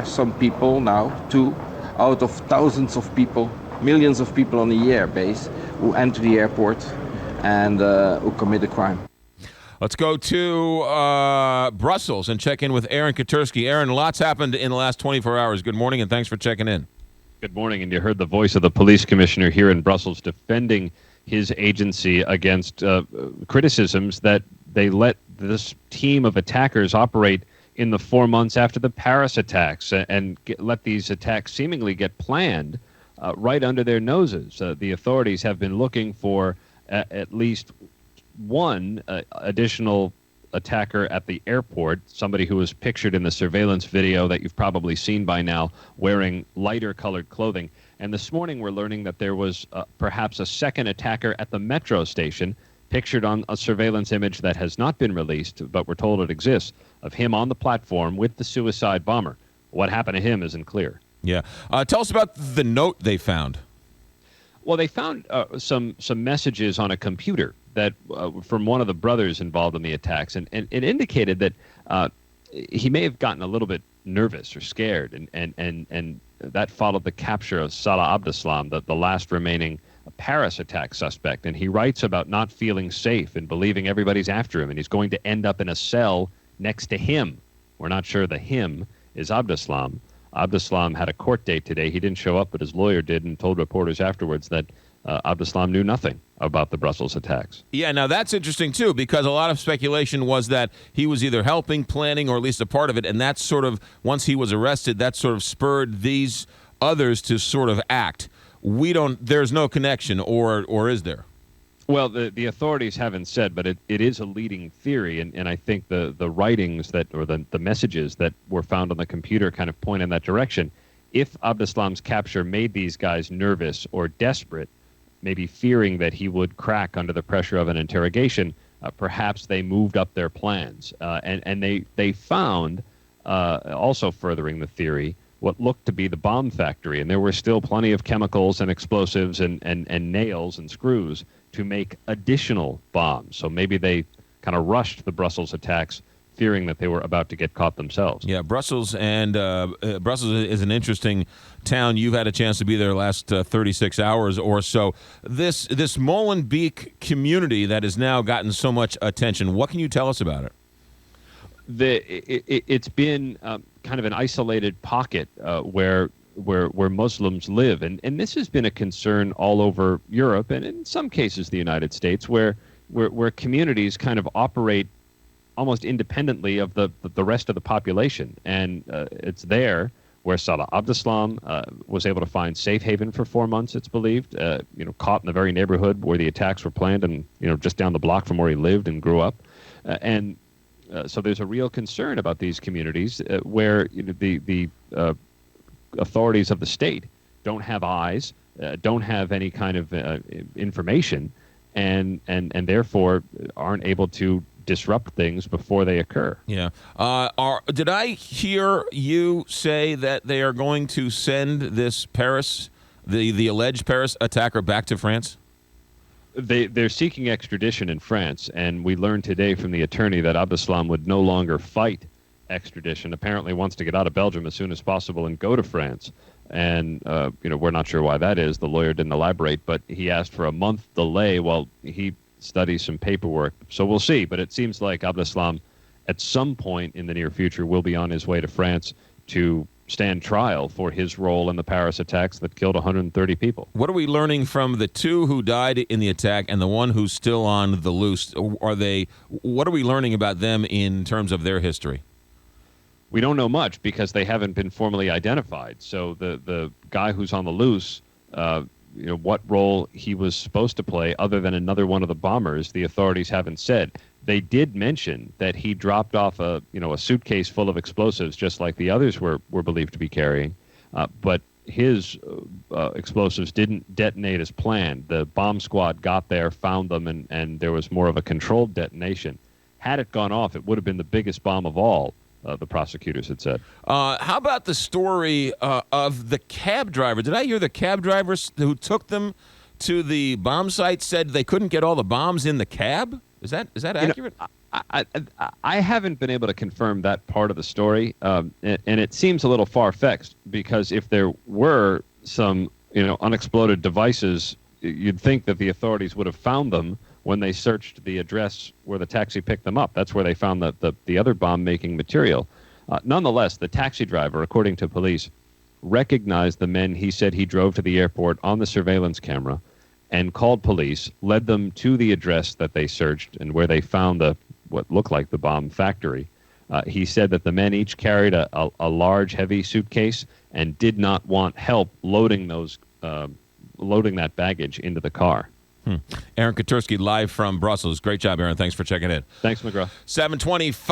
Some people now, 2 out of thousands of people, millions of people on a year base, who enter the airport and who commit a crime. Let's go to Brussels and check in with Aaron Katersky. Aaron, lots happened in the last 24 hours. Good morning, and thanks for checking in. Good morning, and you heard the voice of the police commissioner here in Brussels defending his agency against criticisms that they let this team of attackers operate in the 4 months after the Paris attacks and let these attacks seemingly get planned right under their noses. The authorities have been looking for at least one additional attacker at the airport, somebody who was pictured in the surveillance video that you've probably seen by now, wearing lighter colored clothing. And this morning we're learning that there was perhaps a second attacker at the metro station, pictured on a surveillance image that has not been released, but we're told it exists, of him on the platform with the suicide bomber. What happened to him isn't clear. Yeah. Tell us about the note they found. Well, they found some messages on a computer that from one of the brothers involved in the attacks, and it indicated that he may have gotten a little bit nervous or scared, and that followed the capture of Salah Abdeslam, the last remaining Paris attack suspect. And he writes about not feeling safe and believing everybody's after him, and he's going to end up in a cell next to him. We're not sure the him is Abdeslam. Abdeslam had a court date today. He didn't show up, but his lawyer did, and told reporters afterwards that Abdeslam knew nothing about the Brussels attacks. Yeah, now that's interesting, too, because a lot of speculation was that he was either helping, planning, or at least a part of it, and that's sort of, once he was arrested, that sort of spurred these others to sort of act. There's no connection, or is there? Well, the authorities haven't said, but it is a leading theory, and I think the writings or the messages that were found on the computer kind of point in that direction. If Abdeslam's capture made these guys nervous or desperate, maybe fearing that he would crack under the pressure of an interrogation, perhaps they moved up their plans. And they found, also furthering the theory, what looked to be the bomb factory. And there were still plenty of chemicals and explosives and nails and screws to make additional bombs. So maybe they kind of rushed the Brussels attacks, fearing that they were about to get caught themselves. Yeah, Brussels Brussels is an interesting town. You've had a chance to be there the last 36 hours or so. This Molenbeek community that has now gotten so much attention, what can you tell us about it? It's been kind of an isolated pocket where Muslims live, and this has been a concern all over Europe and in some cases the United States, where communities kind of operate almost independently of the rest of the population. And it's there where Salah Abdeslam was able to find safe haven for 4 months, it's believed, caught in the very neighborhood where the attacks were planned and, just down the block from where he lived and grew up. So there's a real concern about these communities where the authorities of the state don't have eyes, don't have any kind of information, and therefore aren't able to disrupt things before they occur. Yeah. Did I hear you say that they are going to send this Paris, the alleged Paris attacker, back to France? They're seeking extradition in France, and we learned today from the attorney that Abdeslam would no longer fight extradition. Apparently wants to get out of Belgium as soon as possible and go to France. And, we're not sure why that is. The lawyer didn't elaborate, but he asked for a month delay while he studies some paperwork. So we'll see. But it seems like Abdeslam, at some point in the near future, will be on his way to France to stand trial for his role in the Paris attacks that killed 130 people. What are we learning from the two who died in the attack and the one who's still on the loose? What are we learning about them in terms of their history? We don't know much because they haven't been formally identified. So the guy who's on the loose, what role he was supposed to play other than another one of the bombers, the authorities haven't said. They did mention that he dropped off a suitcase full of explosives, just like the others were believed to be carrying, but his explosives didn't detonate as planned. The bomb squad got there, found them, and there was more of a controlled detonation. Had it gone off, it would have been the biggest bomb of all, the prosecutors had said. How about the story of the cab driver? Did I hear the cab drivers who took them to the bomb site said they couldn't get all the bombs in the cab? Is that accurate? I haven't been able to confirm that part of the story, and it seems a little far-fetched because if there were some, unexploded devices, you'd think that the authorities would have found them when they searched the address where the taxi picked them up. That's where they found the other bomb-making material. Nonetheless, the taxi driver, according to police, recognized the men he said he drove to the airport on the surveillance camera and called police, led them to the address that they searched and where they found what looked like the bomb factory. He said that the men each carried a large, heavy suitcase and did not want help loading that baggage into the car. Aaron Katersky live from Brussels. Great job, Aaron. Thanks for checking in. Thanks, McGraw. 7:25.